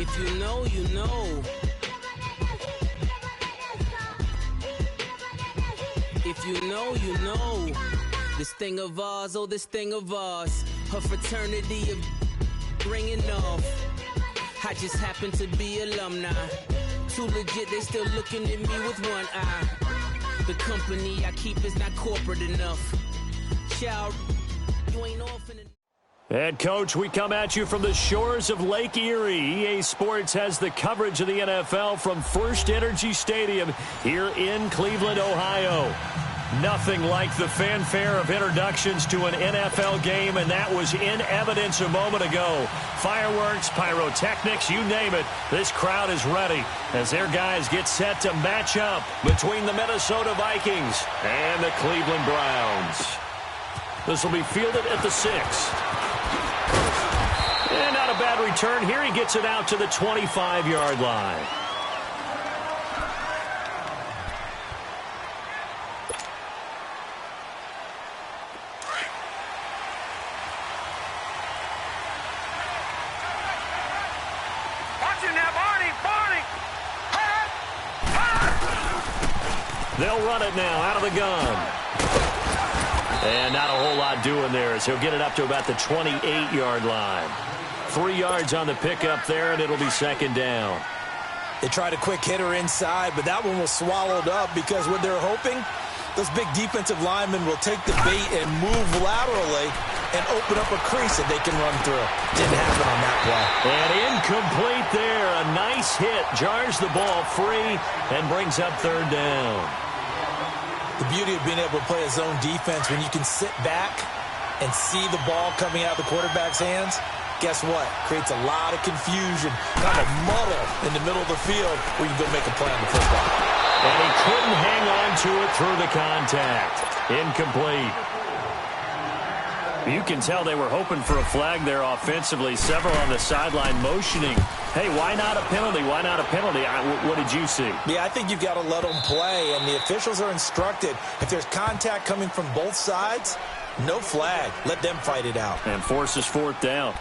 If you know, you know. If you know, you know. This thing of ours, oh, this thing of ours. Her fraternity of ringing off. I just happen to be alumni. Too legit, they still looking at me with one eye. The company I keep is not corporate enough. Child, you ain't often enough. Head coach, we come at you from the shores of Lake Erie. EA Sports has the coverage of the NFL from First Energy Stadium here in Cleveland, Ohio. Nothing like the fanfare of introductions to an NFL game, and that was in evidence a moment ago. Fireworks, pyrotechnics, you name it. This crowd is ready as their guys get set to match up between the Minnesota Vikings and the Cleveland Browns. This will be fielded at the 6. And not a bad return here. He gets it out to the 25-yard line. They'll run it now out of the gun. And not a whole lot doing there as he'll get it up to about the 28-yard line. 3 yards on the pickup there, and it'll be second down. They tried a quick hitter inside, but that one was swallowed up because what they're hoping, those big defensive linemen will take the bait and move laterally and open up a crease that they can run through. Didn't happen on that play. And incomplete there. A nice hit. Jars the ball free and brings up third down. The beauty of being able to play a zone defense when you can sit back and see the ball coming out of the quarterback's hands, guess what? Creates a lot of confusion, kind of muddle in the middle of the field where you can go make a play on the football. And he couldn't hang on to it through the contact. Incomplete. You can tell they were hoping for a flag there offensively. Several on the sideline motioning. Hey, why not a penalty? Why not a penalty? What did you see? Yeah, I think you've got to let them play, and the officials are instructed. If there's contact coming from both sides, no flag. Let them fight it out. And forces fourth down.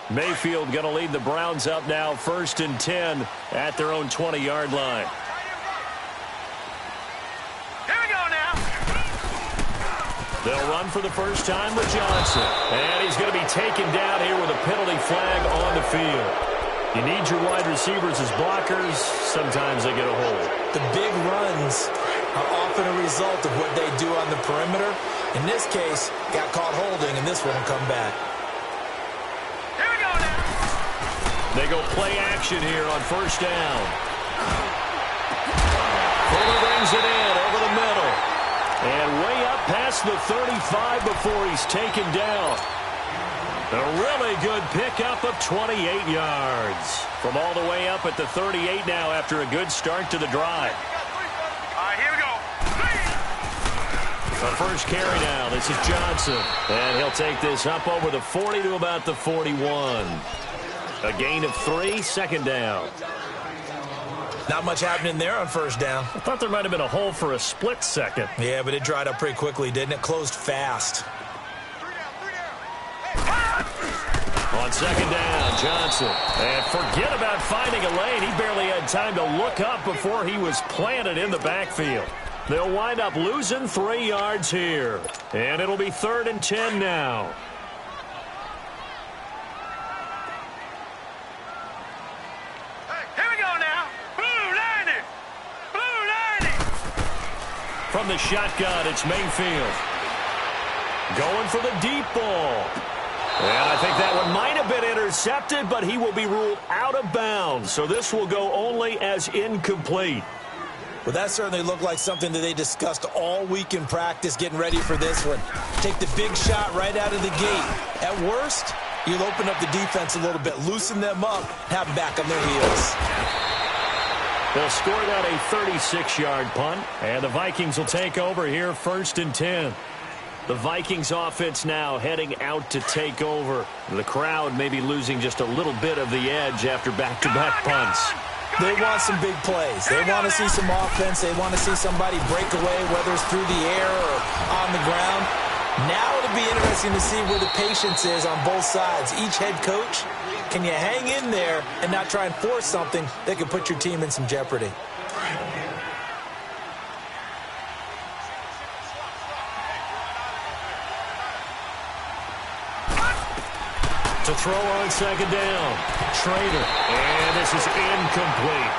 Mayfield going to lead the Browns up now, 1st and 10 at their own 20-yard line. They'll run for the first time with Johnson. And he's going to be taken down here with a penalty flag on the field. You need your wide receivers as blockers. Sometimes they get a hold. The big runs are often a result of what they do on the perimeter. In this case, got caught holding, and this one will come back. Here we go now. They go play action here on first down. Fuller brings it in over the middle. And way up past the 35 before he's taken down. A really good pickup of 28 yards. From all the way up at the 38 now after a good start to the drive. All right, here we go. The first carry now. This is Johnson. And he'll take this up over the 40 to about the 41. A gain of 3, second down. Not much happening there on first down. I thought there might have been a hole for a split second. Yeah, but it dried up pretty quickly, didn't it? Closed fast. On second down, Johnson. And forget about finding a lane. He barely had time to look up before he was planted in the backfield. They'll wind up losing 3 yards here. And it'll be 3rd and 10 now. From the shotgun, it's Mayfield. Going for the deep ball. And I think that one might have been intercepted, but he will be ruled out of bounds. So this will go only as incomplete. Well, that certainly looked like something that they discussed all week in practice getting ready for this one. Take the big shot right out of the gate. At worst, you'll open up the defense a little bit, loosen them up, have them back on their heels. They'll score that a 36-yard punt, and the Vikings will take over here 1st and 10. The Vikings offense now heading out to take over. The crowd may be losing just a little bit of the edge after back-to-back punts. They want some big plays. They want to see some offense. They want to see somebody break away, whether it's through the air or on the ground. Now it'll be interesting to see where the patience is on both sides. Each head coach, can you hang in there and not try and force something that could put your team in some jeopardy? To throw on second down. Trader. And this is incomplete.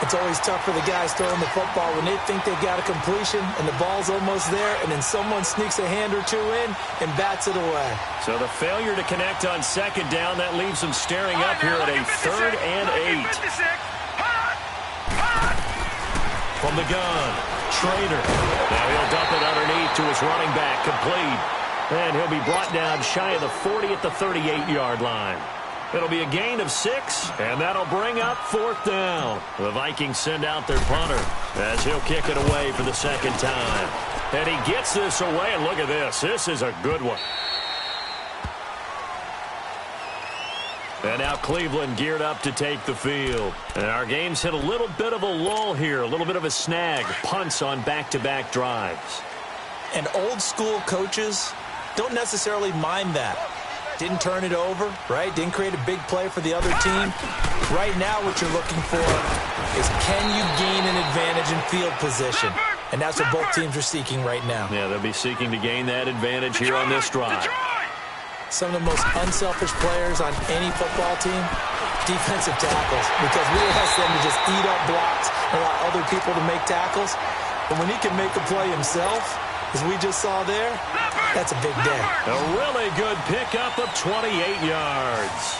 It's always tough for the guys throwing the football when they think they've got a completion and the ball's almost there, and then someone sneaks a hand or two in and bats it away. So the failure to connect on second down, that leaves them staring up here at a 3rd and 8. From the gun, Trader. Now he'll dump it underneath to his running back, complete. And he'll be brought down shy of the 40 at the 38-yard line. It'll be a gain of 6, and that'll bring up 4th down. The Vikings send out their punter as he'll kick it away for the second time. And he gets this away, and look at this. This is a good one. And now Cleveland geared up to take the field. And our game's hit a little bit of a lull here, a little bit of a snag. Punts on back-to-back drives. And old-school coaches don't necessarily mind that. Didn't turn it over, right? Didn't create a big play for the other team. Right now what you're looking for is, can you gain an advantage in field position? And that's what both teams are seeking right now. Yeah, they'll be seeking to gain that advantage here on this drive. Some of the most unselfish players on any football team, defensive tackles, because we ask them to just eat up blocks and allow other people to make tackles. But when he can make a play himself, as we just saw there, that's a big day. A really good pickup of 28 yards.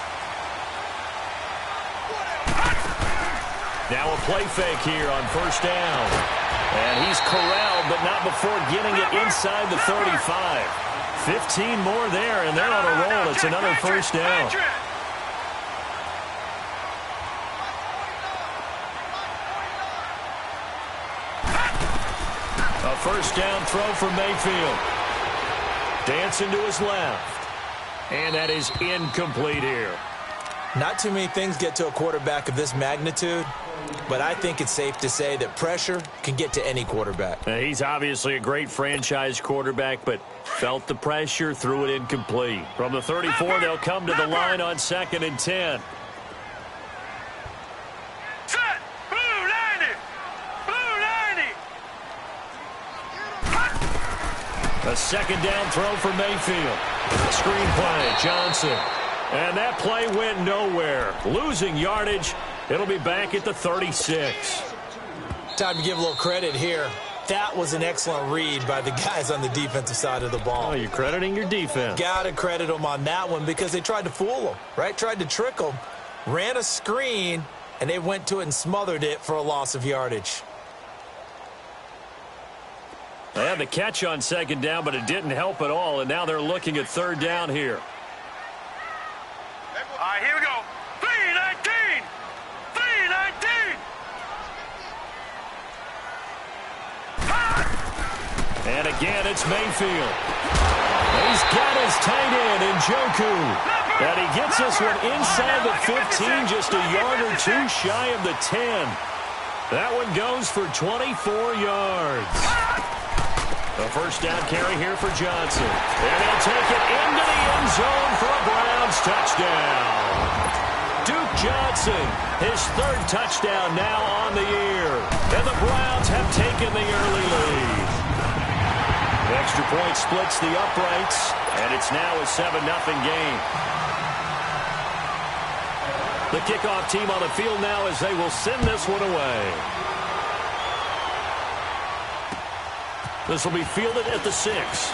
Now a play fake here on 1st down. And he's corralled, but not before getting it inside the 35. 15 more there, and they're on a roll. It's another 1st down. A 1st down throw for Mayfield. Dancing to his left. And that is incomplete here. Not too many things get to a quarterback of this magnitude, but I think it's safe to say that pressure can get to any quarterback. He's obviously a great franchise quarterback, but felt the pressure, threw it incomplete. From the 34, they'll come to the line on 2nd and 10. A 2nd down throw for Mayfield. Screenplay, Johnson. And that play went nowhere. Losing yardage. It'll be back at the 36. Time to give a little credit here. That was an excellent read by the guys on the defensive side of the ball. Oh, you're crediting your defense. Got to credit them on that one because they tried to fool them, right? Tried to trick them. Ran a screen, and they went to it and smothered it for a loss of yardage. They had the catch on 2nd down, but it didn't help at all, and now they're looking at 3rd down here. All right, here we go. 3-19. 3-19. And again, it's Mayfield. He's got his tight end in Njoku. And he gets this one inside the 15, just a yard or two shy of the 10. That one goes for 24 yards. A 1st down carry here for Johnson. And he'll take it into the end zone for a Browns touchdown. Duke Johnson, his 3rd touchdown now on the year. And the Browns have taken the early lead. The extra point splits the uprights, and it's now a 7-0 game. The kickoff team on the field now as they will send this one away. This will be fielded at the 6.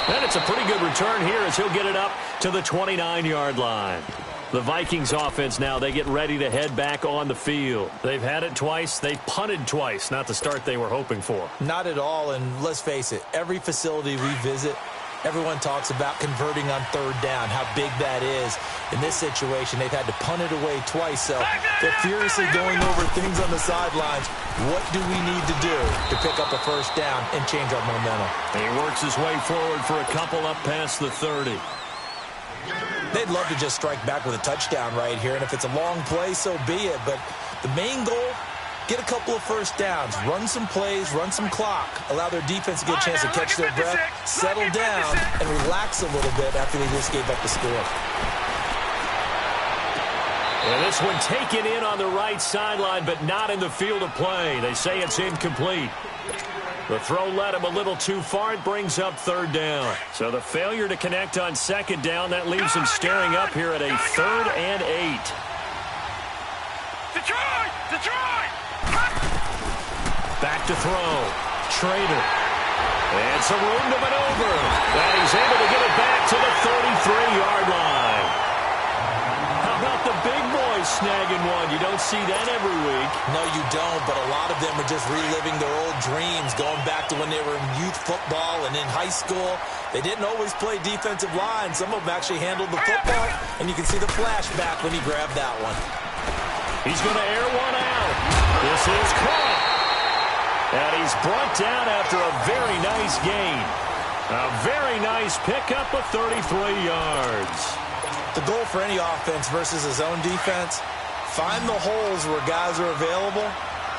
And it's a pretty good return here as he'll get it up to the 29-yard line. The Vikings offense now, they get ready to head back on the field. They've had it twice. They've punted twice. Not the start they were hoping for. Not at all, and let's face it, every facility we visit, everyone talks about converting on 3rd down, how big that is. In this situation, they've had to punt it away twice, so they're furiously going over things on the sidelines. What do we need to do to pick up a 1st down and change our momentum? He works his way forward for a couple up past the 30. They'd love to just strike back with a touchdown right here, and if it's a long play, so be it. But the main goal Get a couple of first downs, run some plays, run some clock, allow their defense to get a chance to catch their breath, settle down, and relax a little bit after they just gave up the score. And this one taken in on the right sideline, but not in the field of play. They say it's incomplete. The throw led him a little too far. It brings up third down. So the failure to connect on second down, that leaves him staring up here at a 3rd and 8. Detroit! Back to throw. Trader. And some room to maneuver. And he's able to get it back to the 33-yard line. How about the big boys snagging one? You don't see that every week. No, you don't, but a lot of them are just reliving their old dreams, going back to when they were in youth football and in high school. They didn't always play defensive line. Some of them actually handled the football, and you can see the flashback when he grabbed that one. He's going to air one out. This is caught. And he's brought down after a very nice gain. A very nice pickup of 33 yards. The goal for any offense versus his own defense, find the holes where guys are available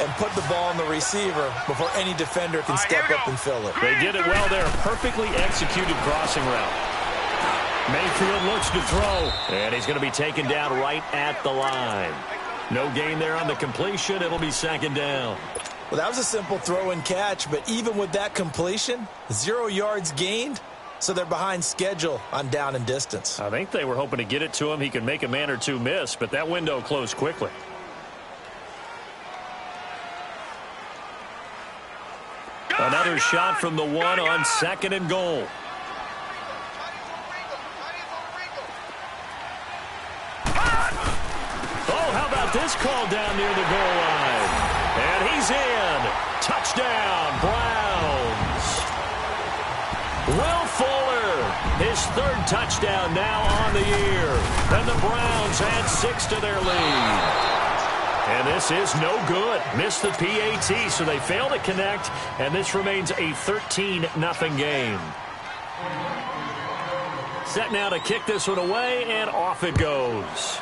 and put the ball in the receiver before any defender can step up and fill it. They did it well there. Perfectly executed crossing route. Mayfield looks to throw, and he's going to be taken down right at the line. No gain there on the completion. It'll be second down. Well, that was a simple throw and catch, but even with that completion, 0 yards gained, so they're behind schedule on down and distance. I think they were hoping to get it to him. He could make a man or two miss, but that window closed quickly. Another shot from the 1 on 2nd and goal. Oh, how about this call down near the goal line? And he's in. Touchdown, Browns. Will Fuller, his 3rd touchdown now on the year. And the Browns add 6 to their lead. And this is no good. Missed the PAT, so they fail to connect, and this remains a 13-0 game. Set now to kick this one away, and off it goes.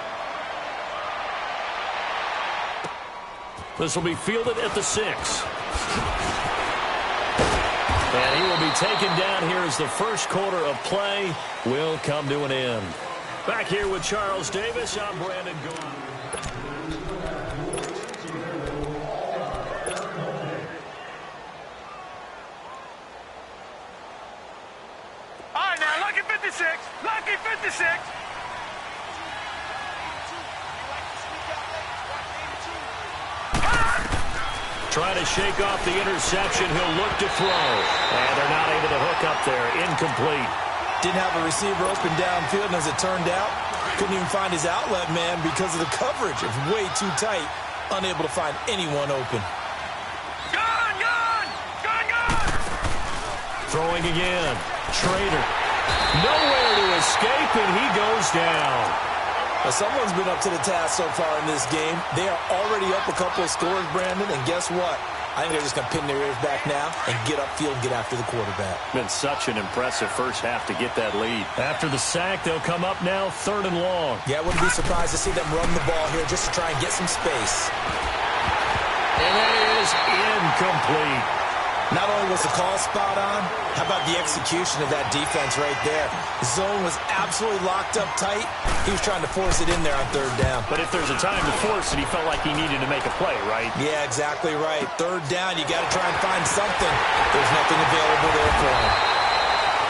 This will be fielded at the 6. And he will be taken down here as the first quarter of play will come to an end. Back here with Charles Davis, I'm Brandon Gaudin. All right, now, lucky 56. Lucky 56. Trying to shake off the interception. He'll look to throw. And they're not able to hook up there. Incomplete. Didn't have a receiver open downfield, and as it turned out, couldn't even find his outlet man because of the coverage. It was way too tight. Unable to find anyone open. Gun! Throwing again. Trader. Nowhere to escape, and he goes down. Now, someone's been up to the task so far in this game. They are already up a couple of scores, Brandon, and guess what? I think they're just going to pin their ears back now and get upfield and get after the quarterback. Been such an impressive first half to get that lead. After the sack, they'll come up now 3rd and long. Yeah, I wouldn't be surprised to see them run the ball here just to try and get some space. And that is incomplete. Not only was the call spot on, how about the execution of that defense right there? The zone was absolutely locked up tight. He was trying to force it in there on 3rd down. But if there's a time to force it, he felt like he needed to make a play, right? Yeah, exactly right. 3rd down, you got to try and find something. There's nothing available there for him.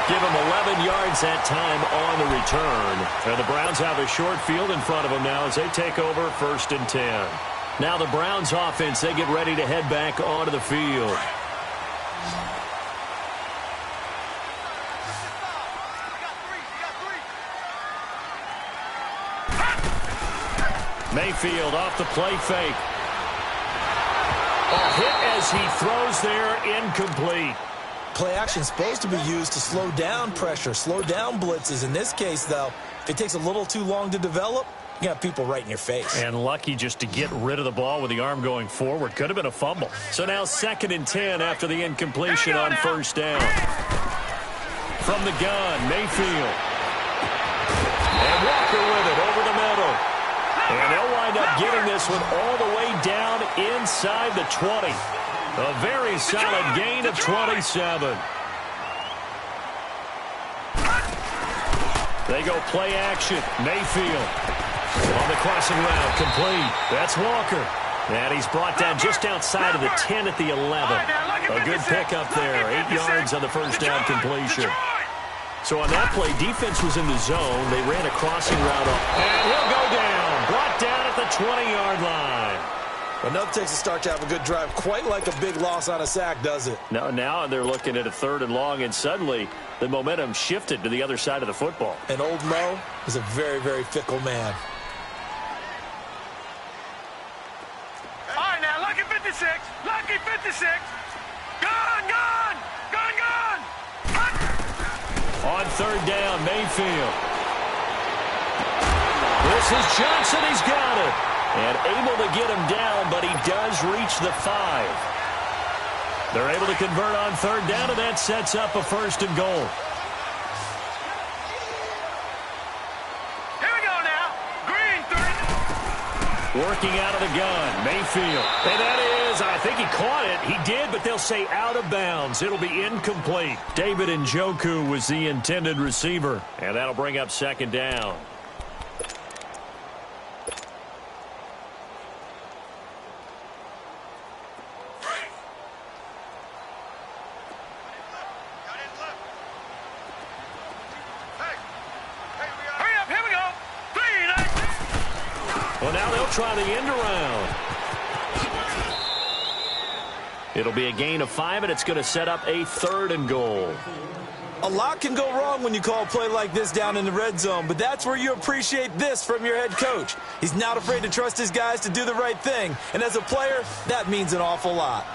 Give him 11 yards that time on the return. And the Browns have a short field in front of them now as they take over 1st and 10. Now the Browns offense, they get ready to head back onto the field. Mayfield off the play fake. A hit as he throws there, incomplete. Play action is supposed to be used to slow down pressure, slow down blitzes. In this case, though, if it takes a little too long to develop, you got people right in your face. And lucky just to get rid of the ball with the arm going forward. Could have been a fumble. So now 2nd and 10 after the incompletion on 1st down. From the gun, Mayfield. And Walker with it over the middle. And they'll wind up getting this one all the way down inside the 20. A very solid gain of 27. They go play action. Mayfield on the crossing route, complete. That's Walker. And he's brought down just outside of the 10 at the 11. A good pickup there. 8 yards on the first down completion. So on that play, defense was in the zone. They ran a crossing route up. And he'll go down. Brought down at the 20-yard line. Well, nothing takes a start to have a good drive. Quite like a big loss on a sack, does it? Now they're looking at a 3rd and long, and suddenly the momentum shifted to the other side of the football. And old Mo is a very, very fickle man. All right, now, lucky 56. Lucky 56. Gone, gone. Gone, gone. On 3rd down, Mayfield. This is Johnson. He's got it. And able to get him down, but he does reach the 5. They're able to convert on 3rd down, and that sets up a 1st and goal. Here we go now. Green 3. Working out of the gun, Mayfield. And that is, I think he caught it. He did, but they'll say out of bounds. It'll be incomplete. David Njoku was the intended receiver, and that'll bring up 2nd down. Well, now they'll try the end around. It'll be a gain of 5, and it's going to set up a 3rd and goal. A lot can go wrong when you call a play like this down in the red zone, but that's where you appreciate this from your head coach. He's not afraid to trust his guys to do the right thing, and as a player, that means an awful lot.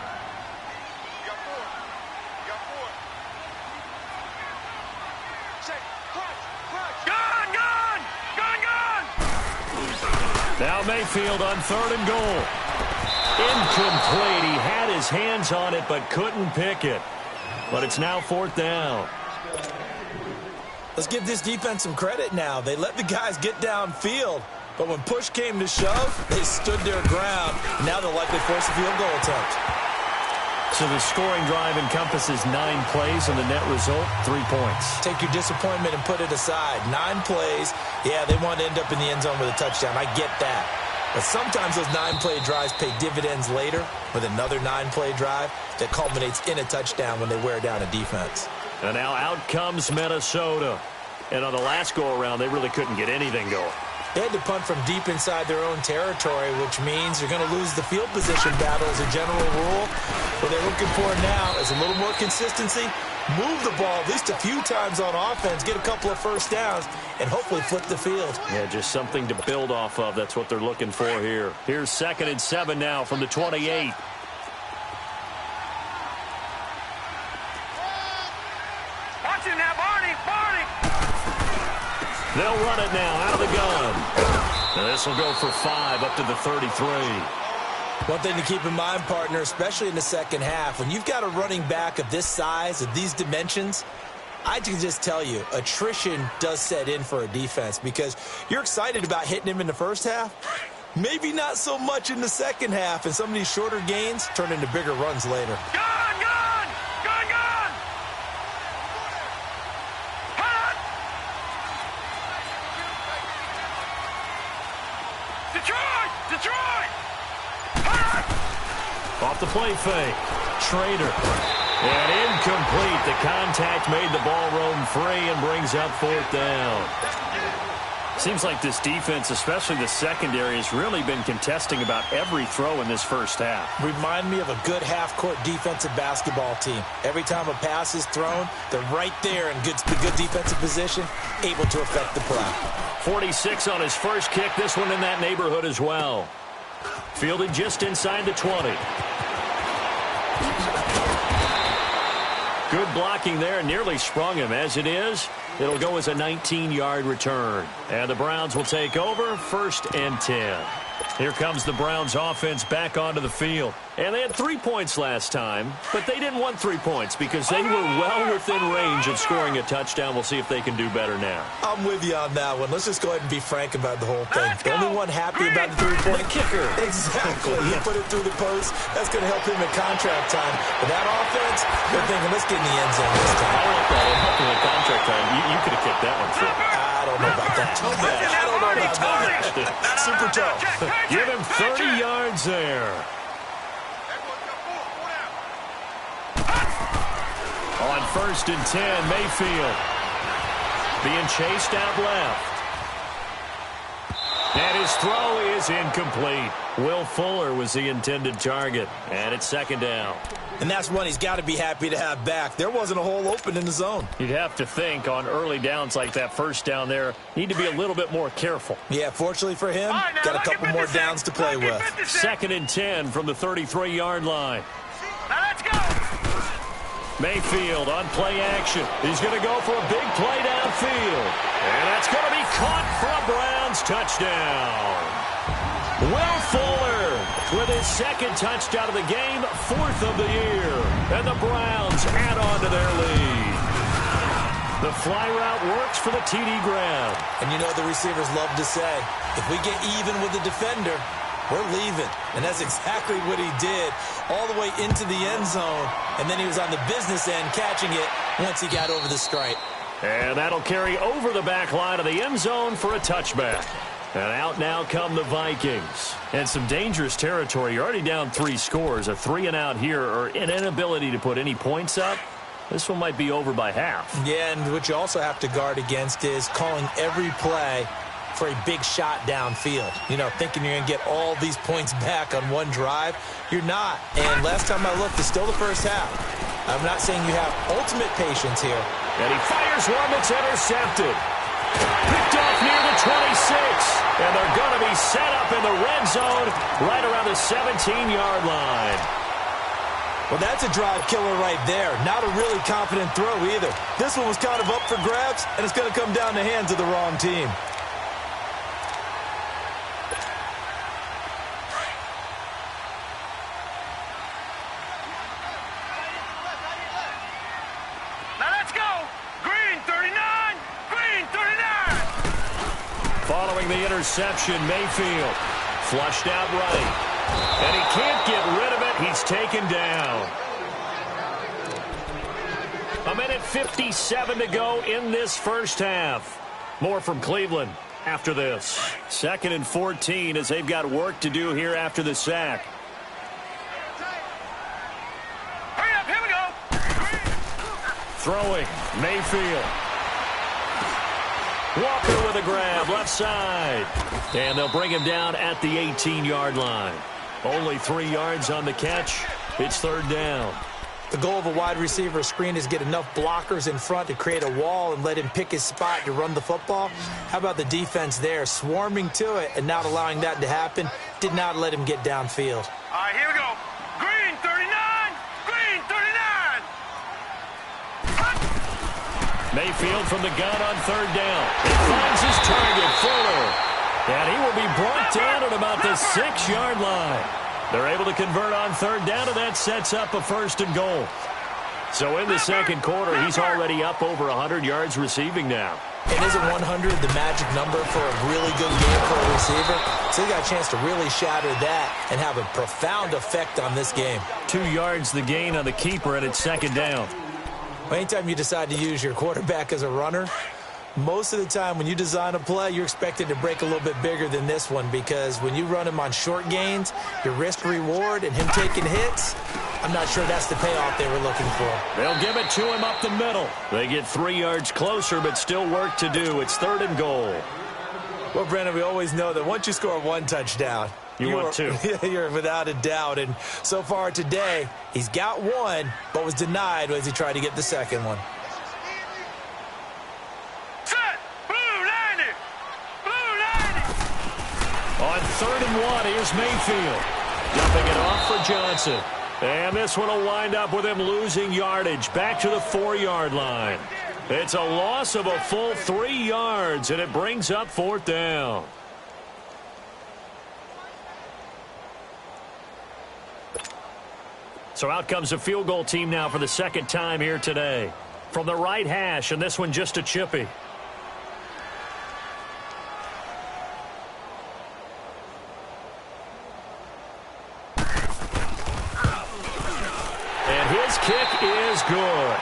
Now Mayfield on 3rd and goal. Incomplete. He had his hands on it but couldn't pick it. But it's now 4th down. Let's give this defense some credit now. They let the guys get downfield, but when push came to shove, they stood their ground. Now they'll likely force a field goal attempt. So the scoring drive encompasses 9 plays, and the net result, 3 points. Take your disappointment and put it aside. 9 plays. Yeah, they want to end up in the end zone with a touchdown. I get that. But sometimes those 9-play drives pay dividends later with another 9-play drive that culminates in a touchdown when they wear down a defense. And now out comes Minnesota. And on the last go-around, they really couldn't get anything going. They had to punt from deep inside their own territory, which means you're going to lose the field position battle as a general rule. What they're looking for now is a little more consistency, move the ball at least a few times on offense, get a couple of first downs, and hopefully flip the field. Yeah, just something to build off of. That's what they're looking for here. Here's 2nd and 7 now from the 28. Watch him now, Barney. They'll run it now out of the gun. And this will go for 5 up to the 33. One thing to keep in mind, partner, especially in the second half, when you've got a running back of this size, of these dimensions, I can just tell you, attrition does set in for a defense because you're excited about hitting him in the first half. Maybe not so much in the second half, and some of these shorter gains turn into bigger runs later. Gone, gone, gone, gone. Hot. Detroit. Hot. Off the play fake. Schrader. And incomplete. The contact made the ball roam free and brings up 4th down. Seems like this defense, especially the secondary, has really been contesting about every throw in this first half. Remind me of a good half-court defensive basketball team. Every time a pass is thrown, they're right there in good defensive position, able to affect the play. 46 on his first kick. This one in that neighborhood as well. Fielded just inside the 20. Good blocking there. Nearly sprung him. As it is, it'll go as a 19-yard return. And the Browns will take over 1st and 10. Here comes the Browns offense back onto the field. And they had 3 points last time, but they didn't want 3 points because they were well within range of scoring a touchdown. We'll see if they can do better now. I'm with you on that one. Let's just go ahead and be frank about the whole thing. The only one happy about the 3-point kicker. Exactly. He put it through the post. That's going to help him in contract time. But that offense, they're thinking, let's get in the end zone this time. I want that. It helped him in contract time. You could have kicked that one through. I don't know about that. I don't know about that. Super tough. Give him 30 yards there. On 1st and 10, Mayfield being chased out left. And his throw is incomplete. Will Fuller was the intended target. And it's 2nd down. And that's one he's got to be happy to have back. There wasn't a hole open in the zone. You'd have to think on early downs like that, 1st down there, need to be a little bit more careful. Yeah, fortunately for him, got a couple more downs to play with. 2nd and 10 from the 33-yard line. Now let's go. Mayfield on play action. He's going to go for a big play downfield. And that's going to be caught for a Browns touchdown. Will Fuller with his 2nd touchdown of the game, 4th of the year. And the Browns add on to their lead. The fly route works for the TD grab. And you know the receivers love to say, if we get even with the defender, we're leaving. And that's exactly what he did, all the way into the end zone. And then he was on the business end catching it once he got over the stripe. And that'll carry over the back line of the end zone for a touchback. And out now come the Vikings. And some dangerous territory. You're already down 3 scores. A 3 and out here, or an inability to put any points up. This one might be over by half. Yeah, and what you also have to guard against is calling every play for a big shot downfield. You know, thinking you're going to get all these points back on one drive. You're not. And last time I looked, it's still the first half. I'm not saying you have ultimate patience here. And he fires one that's intercepted. Picked off near the 26. And they're going to be set up in the red zone right around the 17-yard line. Well, that's a drive killer right there. Not a really confident throw either. This one was kind of up for grabs, and it's going to come down the hands of the wrong team. Now let's go. Green 39. Green 39. Following the interception, Mayfield flushed out right. And he can't get rid of it. He's taken down. 1:57 to go in this first half. More from Cleveland after this. 2nd and 14 as they've got work to do here after the sack. Hurry up, here we go. Throwing, Mayfield. Walker with a grab, left side. And they'll bring him down at the 18-yard line. Only 3 yards on the catch. It's 3rd down. The goal of a wide receiver screen is get enough blockers in front to create a wall and let him pick his spot to run the football. How about the defense there, swarming to it and not allowing that to happen? Did not let him get downfield. All right, here we go. Green 39. Green 39. Mayfield from the gun on 3rd down. He finds his target, Fuller. And he will be brought down at about the 6-yard line. They're able to convert on 3rd down, and that sets up a 1st and goal. So in the 2nd quarter, he's already up over 100 yards receiving now. And isn't 100 the magic number for a really good game for a receiver? So he got a chance to really shatter that and have a profound effect on this game. 2 yards the gain on the keeper, and it's 2nd down. Well, anytime you decide to use your quarterback as a runner, most of the time when you design a play, you're expected to break a little bit bigger than this one, because when you run him on short gains, your risk-reward and him taking hits, I'm not sure that's the payoff they were looking for. They'll give it to him up the middle. They get 3 yards closer, but still work to do. It's 3rd and goal. Well, Brandon, we always know that once you score 1 touchdown, you want 2. You're without a doubt. And so far today, he's got 1, but was denied as he tried to get the 2nd one. On 3rd and 1, here's Mayfield. Dumping it off for Johnson. And this one will wind up with him losing yardage back to the 4-yard line. It's a loss of a full 3 yards, and it brings up 4th down. So out comes a field goal team now for the second time here today. From the right hash, and this one just a chippy. And his kick is good.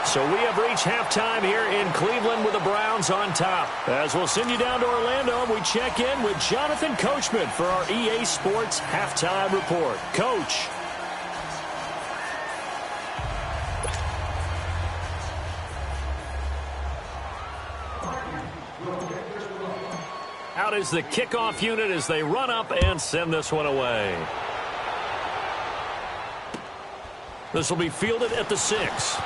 So we have reached halftime here in Cleveland with the Browns on top. As we'll send you down to Orlando, we check in with Jonathan Coachman for our EA Sports Halftime Report. Coach. Out is the kickoff unit as they run up and send this one away. This will be fielded at the 6.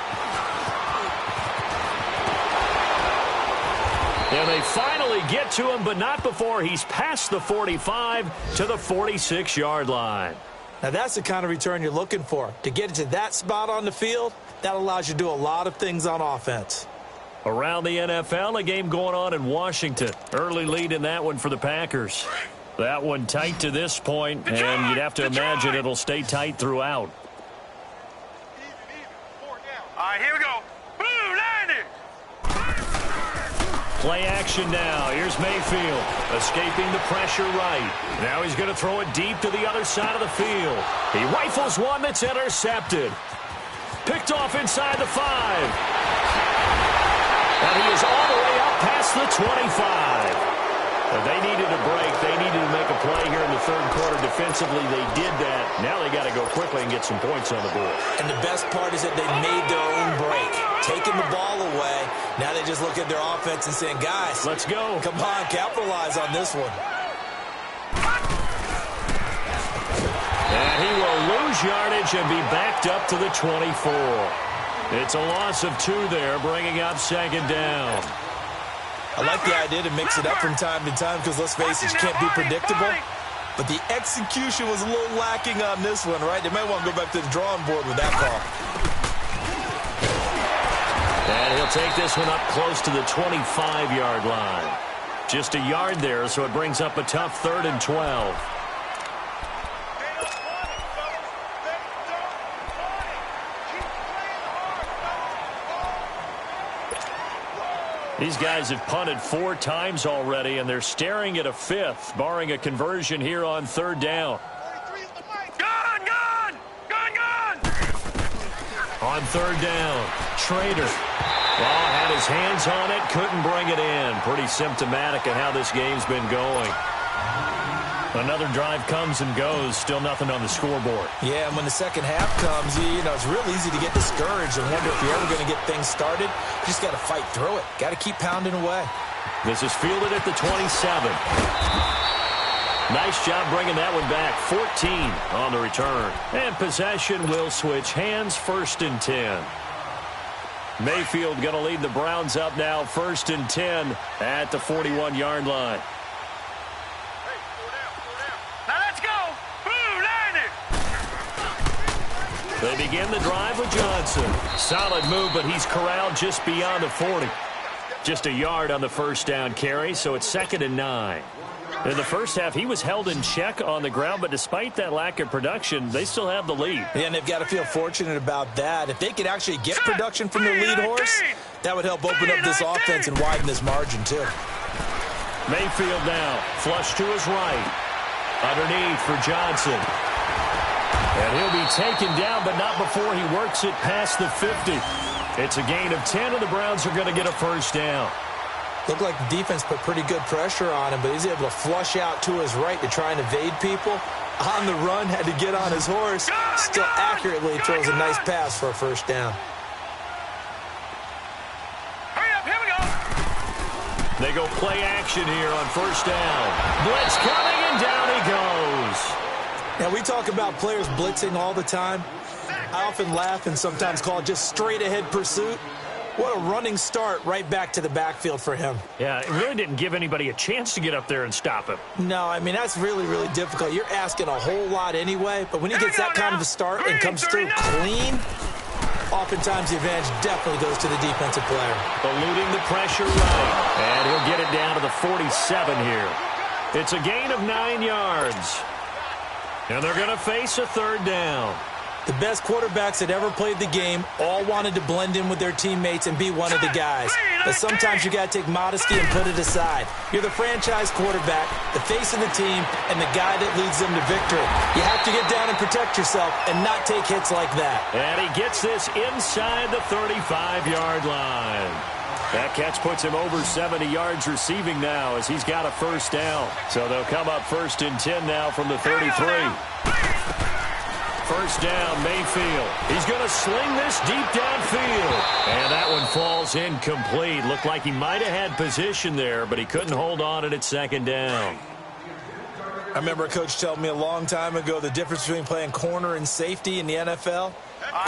And they finally get to him, but not before he's past the 45 to the 46-yard line. Now, that's the kind of return you're looking for. To get to that spot on the field, that allows you to do a lot of things on offense. Around the NFL, a game going on in Washington. Early lead in that one for the Packers. That one tight to this point, and you'd have to imagine it'll stay tight throughout. All right, here we go. Boom, landed. Play action now. Here's Mayfield escaping the pressure right. Now he's going to throw it deep to the other side of the field. He rifles one that's intercepted. Picked off inside the 5. And he is all the way up past the 25. They needed a break. They needed to make a play here in the third quarter. Defensively, they did that. Now they got to go quickly and get some points on the board. And the best part is that they made their own break. Taking the ball away. Now they just look at their offense and saying, guys, let's go. Come on, capitalize on this one. And he will lose yardage and be backed up to the 24. It's a loss of 2 there, bringing up second down. I like the idea to mix it up from time to time because, let's face it, you can't be predictable. But the execution was a little lacking on this one, right? They might want to go back to the drawing board with that call. And he'll take this one up close to the 25-yard line. Just a yard there, so it brings up a tough 3rd and 12. These guys have punted 4 times already, and they're staring at a 5th, barring a conversion here on 3rd down. Gun, gun! Gun, gun! On 3rd down, Schrader. Well, had his hands on it, couldn't bring it in. Pretty symptomatic of how this game's been going. Another drive comes and goes, still nothing on the scoreboard. Yeah, and when the second half comes, you know, it's real easy to get discouraged and wonder if you're ever going to get things started. You just got to fight through it. Got to keep pounding away. This is fielded at the 27. Nice job bringing that one back. 14 on the return. And possession will switch hands, 1st and 10. Mayfield going to lead the Browns up now, 1st and 10 at the 41-yard line. They begin the drive with Johnson. Solid move, but he's corralled just beyond the 40. Just a yard on the 1st down carry, so it's 2nd and 9. In the first half, he was held in check on the ground, but despite that lack of production, they still have the lead. Yeah, and they've got to feel fortunate about that. If they could actually get production from their lead horse, that would help open up this offense and widen this margin, too. Mayfield now, flush to his right. Underneath for Johnson. And he'll be taken down, but not before he works it past the 50. It's a gain of 10, and the Browns are going to get a 1st down. Looked like the defense put pretty good pressure on him, but he's able to flush out to his right to try and evade people. On the run, had to get on his horse. Still accurately throws a nice pass for a 1st down. Hurry up, here we go. They go play action here on 1st down. Blitz coming, and down he goes. Now, we talk about players blitzing all the time. I often laugh and sometimes call it just straight-ahead pursuit. What a running start right back to the backfield for him. Yeah, it really didn't give anybody a chance to get up there and stop him. No, I mean, that's really, really difficult. You're asking a whole lot anyway, but when he gets that kind of a start and comes through clean, oftentimes the advantage definitely goes to the defensive player. Eluding the pressure right, and he'll get it down to the 47 here. It's a gain of 9 yards. And they're going to face a 3rd down. The best quarterbacks that ever played the game all wanted to blend in with their teammates and be one of the guys. But sometimes you got to take modesty and put it aside. You're the franchise quarterback, the face of the team, and the guy that leads them to victory. You have to get down and protect yourself and not take hits like that. And he gets this inside the 35-yard line. That catch puts him over 70 yards receiving now as he's got a first down. So they'll come up 1st and 10 now from the 33. First down, Mayfield. He's going to sling this deep downfield. And that one falls incomplete. Looked like he might have had position there, but he couldn't hold on at 2nd down. I remember a coach telling me a long time ago the difference between playing corner and safety in the NFL.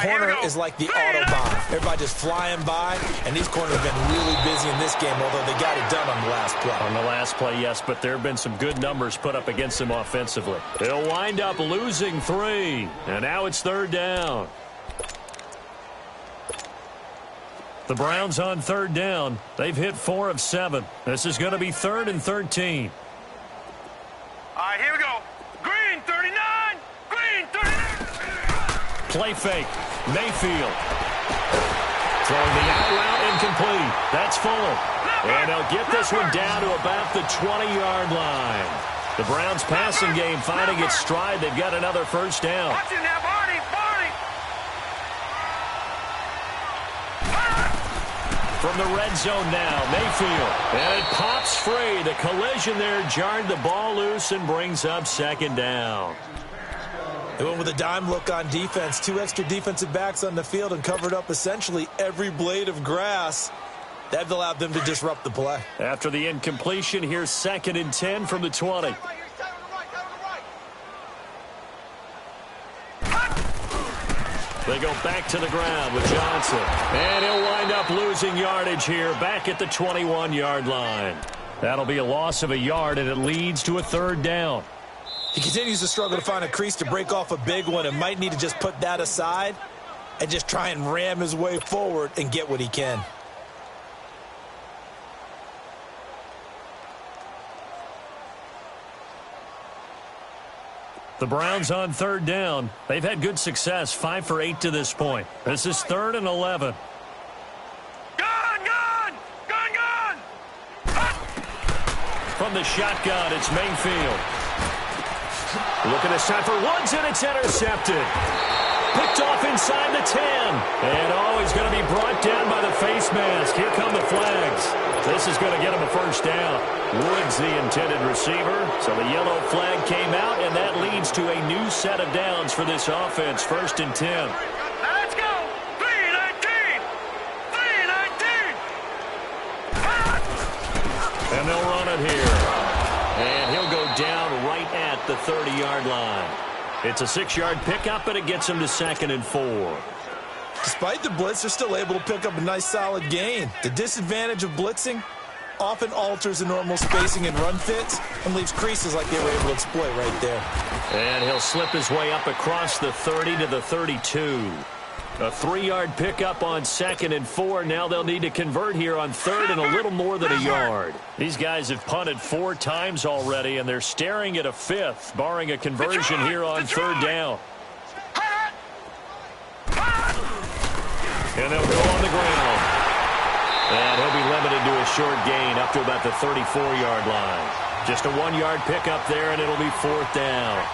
Corner is like the Autobahn. Everybody just flying by, and these corners have been really busy in this game, although they got it done on the last play. On the last play, yes, but there have been some good numbers put up against them offensively. They'll wind up losing 3, and now it's 3rd down. The Browns on 3rd down. They've hit 4 of 7. This is going to be 3rd and 13. All right, here we go. Green 39. Green 39. Play fake. Mayfield. Throwing the out route incomplete. That's Fuller. And they'll get this one down to about the 20-yard line. The Browns passing game finding its stride. They've got another first down. Watch it now, Barney. From the red zone now, Mayfield. And it pops free. The collision there jarred the ball loose and brings up 2nd down. They went with a dime look on defense. 2 extra defensive backs on the field and covered up essentially every blade of grass. That allowed them to disrupt the play. After the incompletion, here's 2nd and 10 from the 20. They go back to the ground with Johnson. And he'll wind up losing yardage here back at the 21-yard line. That'll be a loss of a yard, and it leads to a 3rd down. He continues to struggle to find a crease to break off a big one and might need to just put that aside and just try and ram his way forward and get what he can. The Browns on 3rd down. They've had good success, 5 for 8 to this point. This is 3rd and 11. Gun! From the shotgun, it's Mayfield. Looking this time for Woods, and it's intercepted. Picked off inside the 10. And he's going to be brought down by the face mask. Here come the flags. This is going to get him a first down. Woods, the intended receiver. So the yellow flag came out, and that leads to a new set of downs for this offense. 1st and 10. Now let's go. 3-19. And they'll run it here. And he'll go down right at the 30-yard line. It's a 6-yard pickup, and it gets him to 2nd and 4. Despite the blitz, they're still able to pick up a nice solid gain. The disadvantage of blitzing often alters the normal spacing and run fits and leaves creases like they were able to exploit right there. And he'll slip his way up across the 30 to the 32. A 3-yard pickup on 2nd and 4. Now they'll need to convert here on 3rd and a little more than a yard. These guys have punted 4 times already, and they're staring at a 5th, barring a conversion here on 3rd down. And they'll go on the ground. And he'll be limited to a short gain up to about the 34-yard line. Just a 1-yard pickup there, and it'll be 4th down.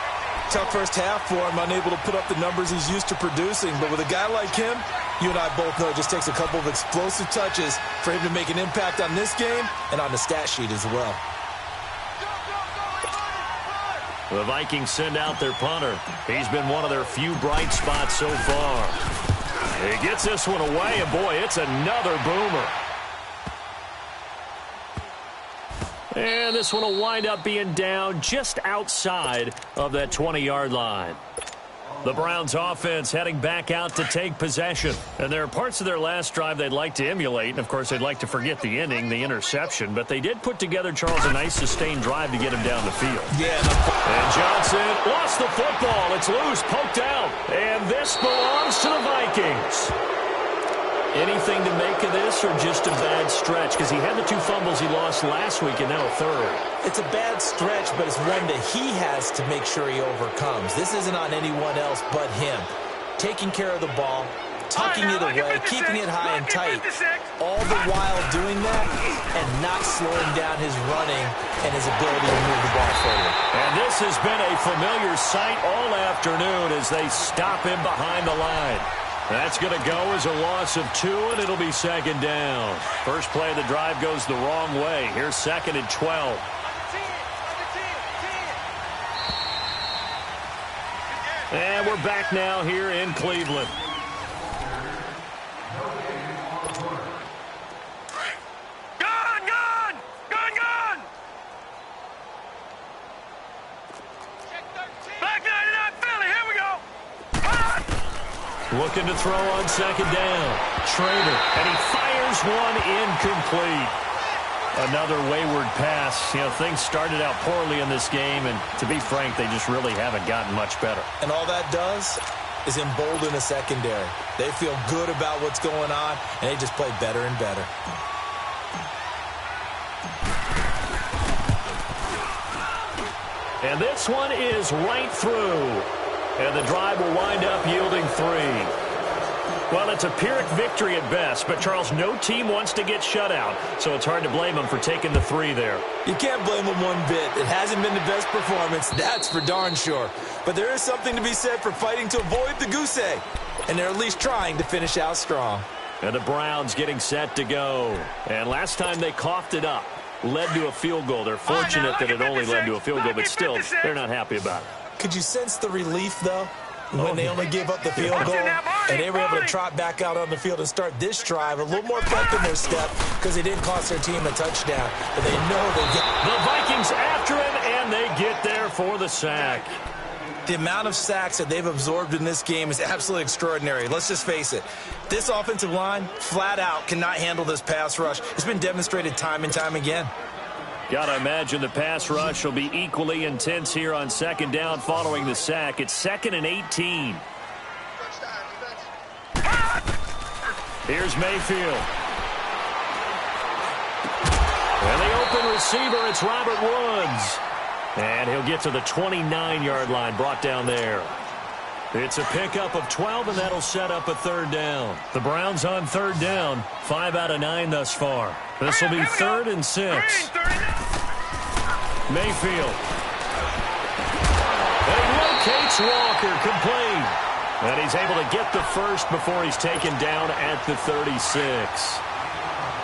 Tough first half for him, unable to put up the numbers he's used to producing. But with a guy like him, you and I both know it just takes a couple of explosive touches for him to make an impact on this game and on the stat sheet as well. The Vikings send out their punter. He's been one of their few bright spots so far. He gets this one away, and boy, it's another boomer. And this one will wind up being down just outside of that 20-yard line. The Browns offense heading back out to take possession. And there are parts of their last drive they'd like to emulate. And, of course, they'd like to forget the inning, the interception. But they did put together, Charles, a nice sustained drive to get him down the field. Yeah. And Johnson lost the football. It's loose, poked out. And this belongs to the Vikings. Anything to make of this or just a bad stretch? Because he had the 2 fumbles he lost last week and now a 3rd. It's a bad stretch, but it's one that he has to make sure he overcomes. This isn't on anyone else but him. taking care of the ball, tucking it away, keeping it high and tight, all the while doing that and not slowing down his running and his ability to move the ball forward. And this has been a familiar sight all afternoon as they stop him behind the line. That's going to go as a loss of 2, and it'll be second down. First play of the drive goes the wrong way. Here's second and 12. And we're back now here in Cleveland. Looking to throw on second down. Schrader, and he fires one incomplete. Another wayward pass. You know, things started out poorly in this game, and to be frank, they just really haven't gotten much better. And all that does is embolden a secondary. They feel good about what's going on, and they just play better and better. And this one is right through. And the drive will wind up yielding 3. Well, it's a Pyrrhic victory at best, but, Charles, no team wants to get shut out, so it's hard to blame them for taking the 3 there. You can't blame them one bit. It hasn't been the best performance, that's for darn sure. But there is something to be said for fighting to avoid the goose egg, and they're at least trying to finish out strong. And the Browns getting set to go. And last time they coughed it up, led to a field goal. They're fortunate that it only led to a field goal, but still, they're not happy about it. Could you sense the relief, though, when they only gave up the field goal and they were able to trot back out on the field and start this drive a little more pep in their step because they didn't cost their team a touchdown, but they know they get the Vikings after him, and they get there for the sack. The amount of sacks that they've absorbed in this game is absolutely extraordinary. Let's just face it. This offensive line, flat out, cannot handle this pass rush. It's been demonstrated time and time again. Got to imagine the pass rush will be equally intense here on second down following the sack. It's 2nd and 18. Here's Mayfield. And the open receiver, it's Robert Woods. And he'll get to the 29-yard line, brought down there. It's a pickup of 12, and that'll set up a 3rd down. The Browns on 3rd down, 5 out of 9 thus far. This will be 3rd and 6. Mayfield. And he locates Walker, complete. And he's able to get the first before he's taken down at the 36.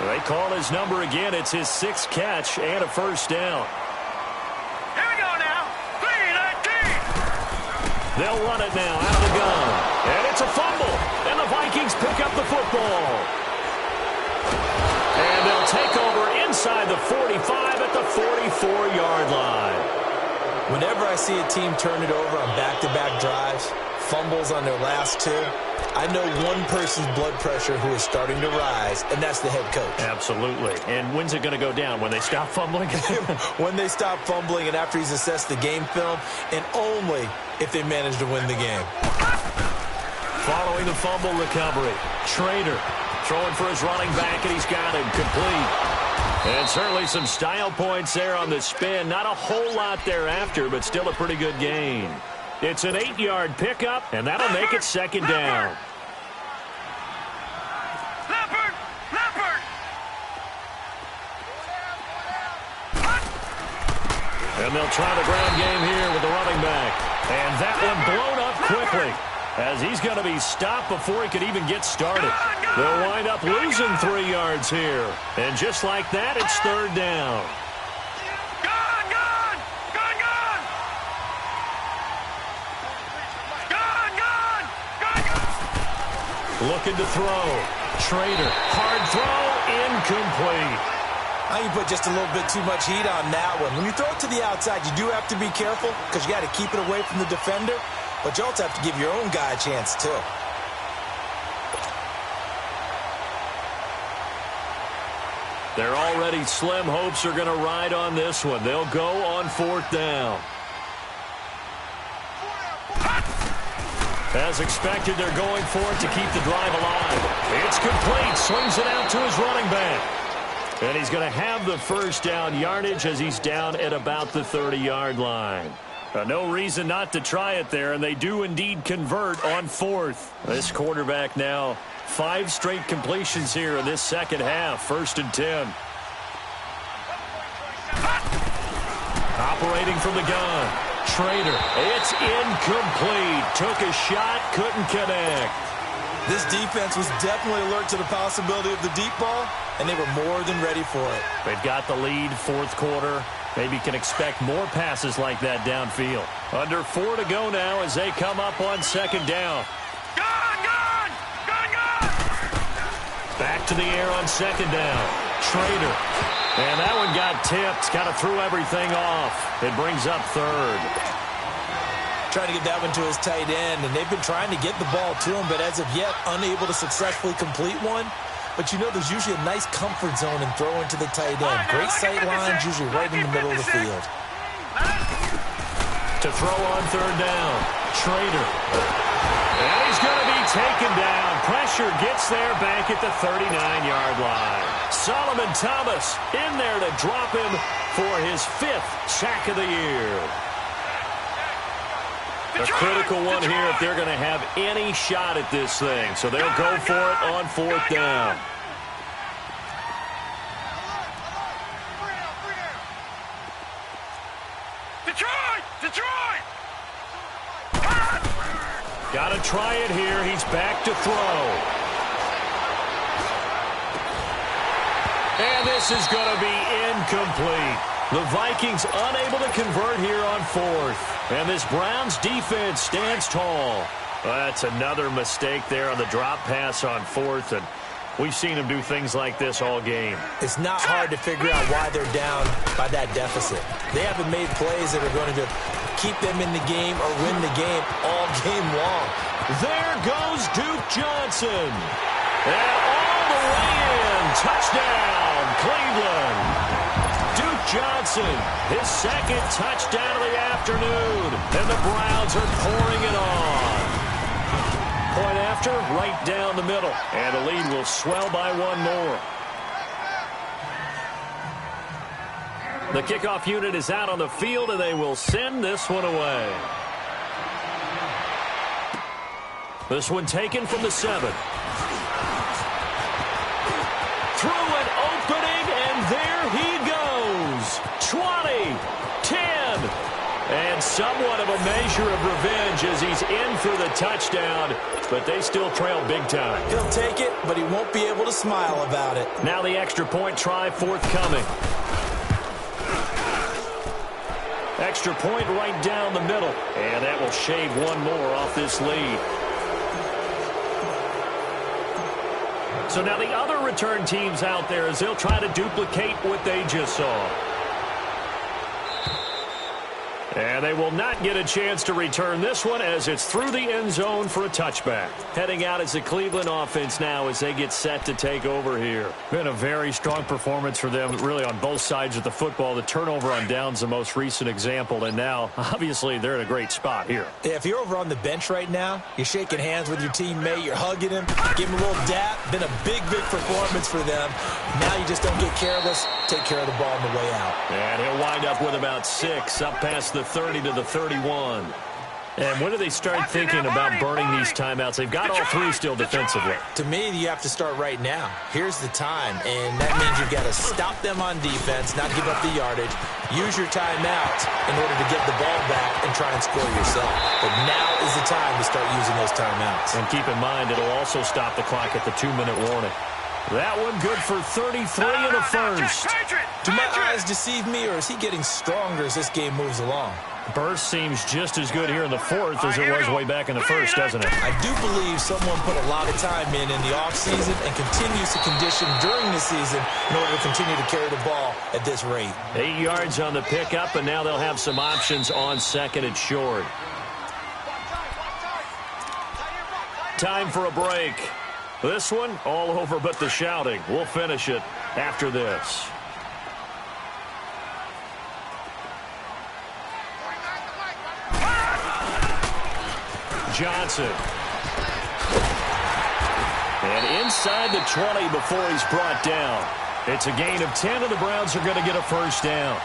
They call his number again. It's his 6th catch and a first down. Here we go now. 3-19. They'll run it now out of the gun. And it's a fumble. And the Vikings pick up the football. And they'll take over inside the 45 at the 44-yard line. Whenever I see a team turn it over on back-to-back drives, fumbles on their last 2, I know one person's blood pressure who is starting to rise, and that's the head coach. Absolutely. And when's it going to go down? When they stop fumbling? When they stop fumbling and after he's assessed the game film, and only if they manage to win the game. Following the fumble recovery, Schrader throwing for his running back, and he's got him complete. And certainly some style points there on the spin. Not a whole lot thereafter, but still a pretty good gain. It's an 8-yard pickup, and that'll make it second down. Leopard! And they'll try the ground game here with the running back. And that one blown up quickly as he's going to be stopped before he could even get started. They'll wind up losing 3 yards here. And just like that, it's 3rd down. Looking to throw. Schrader. Hard throw. Incomplete. Now you put just a little bit too much heat on that one. When you throw it to the outside, you do have to be careful because you got to keep it away from the defender. But you also have to give your own guy a chance, too. They're already slim hopes are going to ride on this one. They'll go on 4th down. As expected, they're going for it to keep the drive alive. It's complete. Swings it out to his running back. And he's going to have the first down yardage as he's down at about the 30-yard line. No reason not to try it there, and they do indeed convert on fourth. This quarterback now 5 straight completions here in this second half. 1st and 10. Operating from the gun. Trader. It's incomplete. Took a shot, couldn't connect. This defense was definitely alert to the possibility of the deep ball, and they were more than ready for it. They've got the lead, 4th quarter. Maybe can expect more passes like that downfield. Under 4 to go now as they come up on 2nd down. Gone! Back to the air on 2nd down. Trader. And that one got tipped. Kind of threw everything off. It brings up 3rd. Trying to get that one to his tight end, and they've been trying to get the ball to him, but as of yet, unable to successfully complete one. But you know there's usually a nice comfort zone in throwing to the tight end. Great sight lines, usually right in the middle of the field. To throw on 3rd down. Trader. And he's going to be taken down. Pressure gets there back at the 39-yard line. Solomon Thomas in there to drop him for his 5th sack of the year. A critical one here if they're going to have any shot at this thing. So they'll go for it on 4th down. Detroit! Got to try it here. He's back to throw. And this is going to be incomplete. The Vikings unable to convert here on 4th. And this Browns defense stands tall. That's another mistake there on the drop pass on 4th. And we've seen them do things like this all game. It's not hard to figure out why they're down by that deficit. They haven't made plays that are going to keep them in the game or win the game all game long. There goes Duke Johnson. And all the way in. Touchdown, Cleveland. Duke Johnson, his 2nd touchdown of the afternoon. And the Browns are pouring it on. Point after, right down the middle. And the lead will swell by 1 more. The kickoff unit is out on the field, and they will send this one away. This one taken from the 7. Through an opening, and there he goes. 20, 10, and somewhat of a measure of revenge as he's in for the touchdown, but they still trail big time. He'll take it, but he won't be able to smile about it. Now the extra point try forthcoming. Extra point right down the middle, and that will shave 1 more off this lead. So now the other return teams out there as they'll try to duplicate what they just saw. And they will not get a chance to return this one as it's through the end zone for a touchback. Heading out as the Cleveland offense now as they get set to take over here. Been a very strong performance for them really on both sides of the football. The turnover on downs the most recent example, and now obviously they're in a great spot here. Yeah, if you're over on the bench right now, you're shaking hands with your teammate, you're hugging him, give him a little dap. Been a big performance for them. Now you just don't get careless, take care of the ball on the way out. And he'll wind up with about 6 up past the 30 to the 31. And when do they start thinking about burning these timeouts? They've got all 3 still defensively. To me, you have to start right now. Here's the time, and that means you've got to stop them on defense, not give up the yardage, use your timeouts in order to get the ball back and try and score yourself. But now is the time to start using those timeouts. And keep in mind, it'll also stop the clock at the 2-minute warning. That one good for 33 and a first. Do my eyes deceive me, or is he getting stronger as this game moves along? Burst seems just as good here in the 4th as it was way back in the 1st, doesn't it? I do believe someone put a lot of time in the offseason and continues to condition during the season in order to continue to carry the ball at this rate. 8 yards on the pickup, and now they'll have some options on 2nd and short. Time for a break. This one, all over but the shouting. We'll finish it after this. Johnson. And inside the 20 before he's brought down. It's a gain of 10, and the Browns are going to get a first down.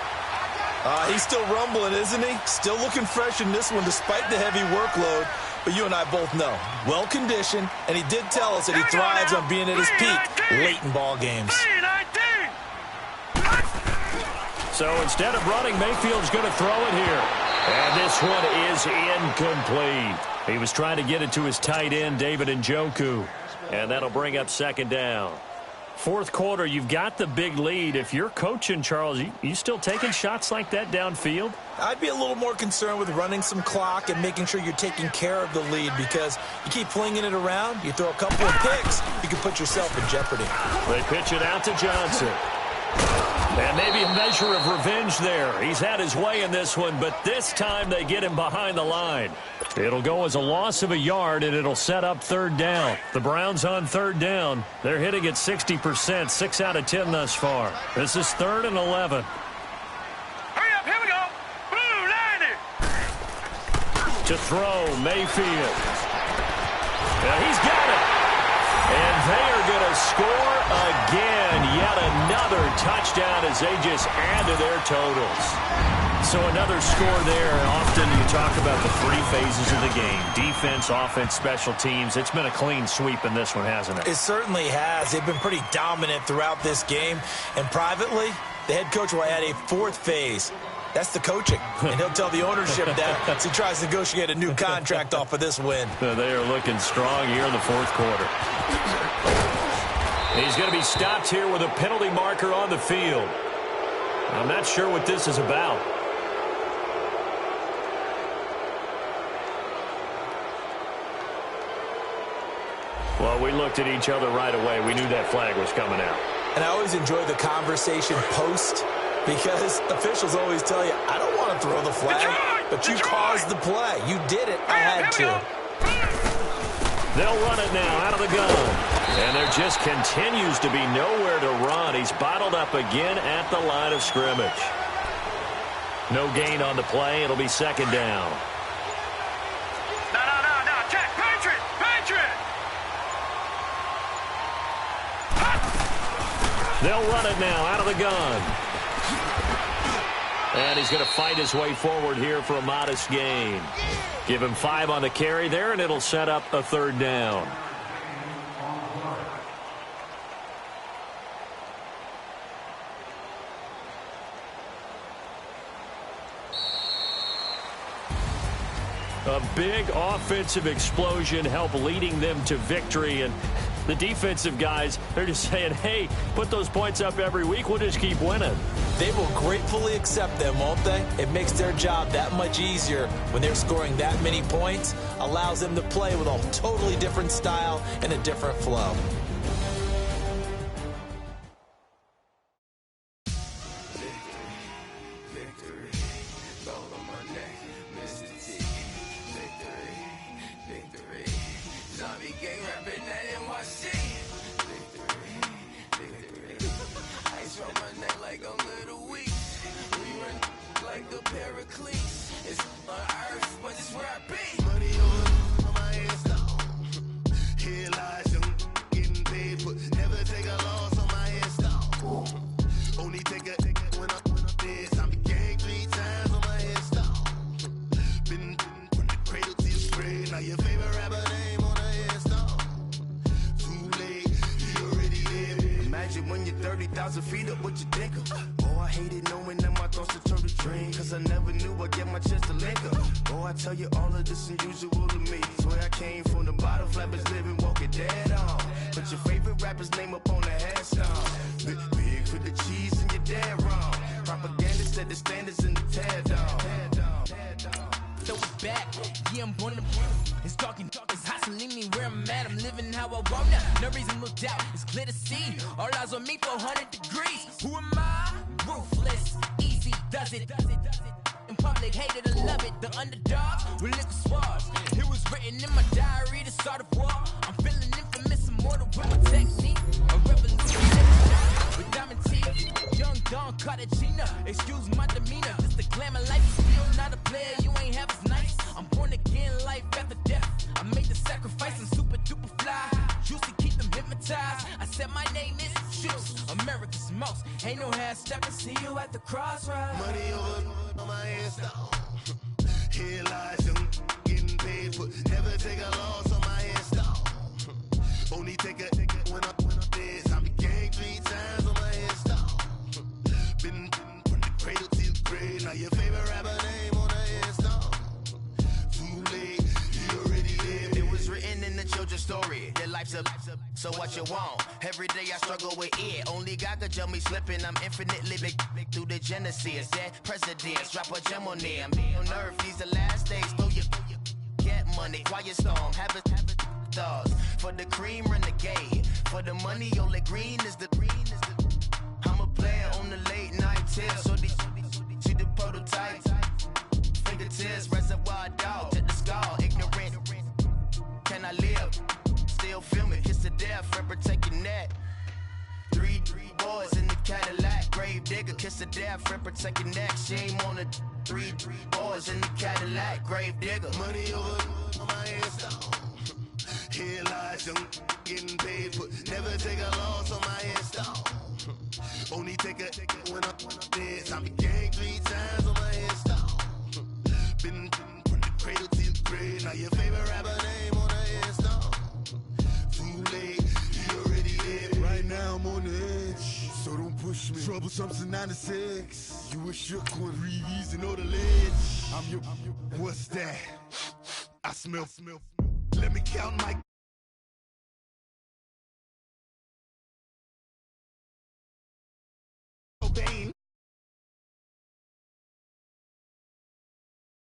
He's still rumbling, isn't he? Still looking fresh in this one despite the heavy workload. But you and I both know, well-conditioned, and he did tell us that he thrives on being at his peak late in ball games. So instead of running, Mayfield's going to throw it here. And this one is incomplete. He was trying to get it to his tight end, David Njoku. And that'll bring up second down. Fourth quarter, you've got the big lead. If you're coaching, Charles, you still taking shots like that downfield? I'd be a little more concerned with running some clock and making sure you're taking care of the lead, because you keep flinging it around, you throw a couple of picks, you can put yourself in jeopardy. They pitch it out to Johnson. And maybe a measure of revenge there. He's had his way in this one, but this time they get him behind the line. It'll go as a loss of a yard, and it'll set up third down. The Browns on third down. They're hitting at 60%, 6 out of 10 thus far. This is 3rd and 11. Hurry up, here we go. Blue, 90. To throw, Mayfield. He's got it. And they are going to score again. Yet another touchdown as they just add to their totals. So another score there. Often you talk about the 3 phases of the game. Defense, offense, special teams. It's been a clean sweep in this one, hasn't it? It certainly has. They've been pretty dominant throughout this game. And privately, the head coach will add a 4th phase. That's the coaching. And he'll tell the ownership that as he tries to negotiate a new contract off of this win. They are looking strong here in the 4th quarter. He's going to be stopped here with a penalty marker on the field. I'm not sure what this is about. Well, we looked at each other right away. We knew that flag was coming out. And I always enjoy the conversation post, because officials always tell you, I don't want to throw the flag, but you caused the play. You did it. I had to. They'll run it now out of the gun. And there just continues to be nowhere to run. He's bottled up again at the line of scrimmage. No gain on the play. It'll be second down. No. Check. Patriot. They'll run it now out of the gun. And he's going to fight his way forward here for a modest gain. Give him 5 on the carry there, and it'll set up a third down. A big offensive explosion helped leading them to victory. And the defensive guys, they're just saying, hey, put those points up every week. We'll just keep winning. They will gratefully accept them, won't they? It makes their job that much easier when they're scoring that many points. Allows them to play with a totally different style and a different flow. Excuse my demeanor, just the glamour life. Still not a player, you ain't half as nice. I'm born again, life after death. I made the sacrifice and super duper fly. juicy, keep them hypnotized. I said my name is Juice, America's most. Ain't no half stepping, see you at the crossroads. Money over on my hairstyle. Here lies young, getting paid, but never take a loss on my hairstyle. Only take a when I'm dead. I be gang 3 times on my hairstyle. Been from the cradle to the grave. Now your favorite rapper name on the hairstyle. Too late, you already lived. It was written in the children's story. Your life's a so what you want. Every day I struggle with it. Only God could tell me slipping. I'm infinitely big through the genesis. Dead presidents, drop a gem on them. On earth, these the last days. Throw your get money, quiet storm. Have it stars. For the cream, renegade. For the money, only green is the I'm a player on the late night tips. So these see the prototype. Fingertips, reservoir dog. Check the skull, ignorant. Can I live? Still film it, kiss to death, rep protect your neck. 3 boys in the Cadillac, grave digger, kiss to death, rep protect your neck. Shame on the 3 boys in the Cadillac, grave digger. Money over on my hairstyle. Here lies young, getting paid, but never take a loss on my hairstyle. Only take a when I'm dead. I be gang 3 times on my hairstyle. Been from the cradle to the grave. Now your favorite rapper name on the hairstyle. Too late, you already lived. Right now I'm on the edge, so don't push me. Troublesome to 96. You a shook one, breathe and know the ledge. I'm your. What's that? I smell. Let me count my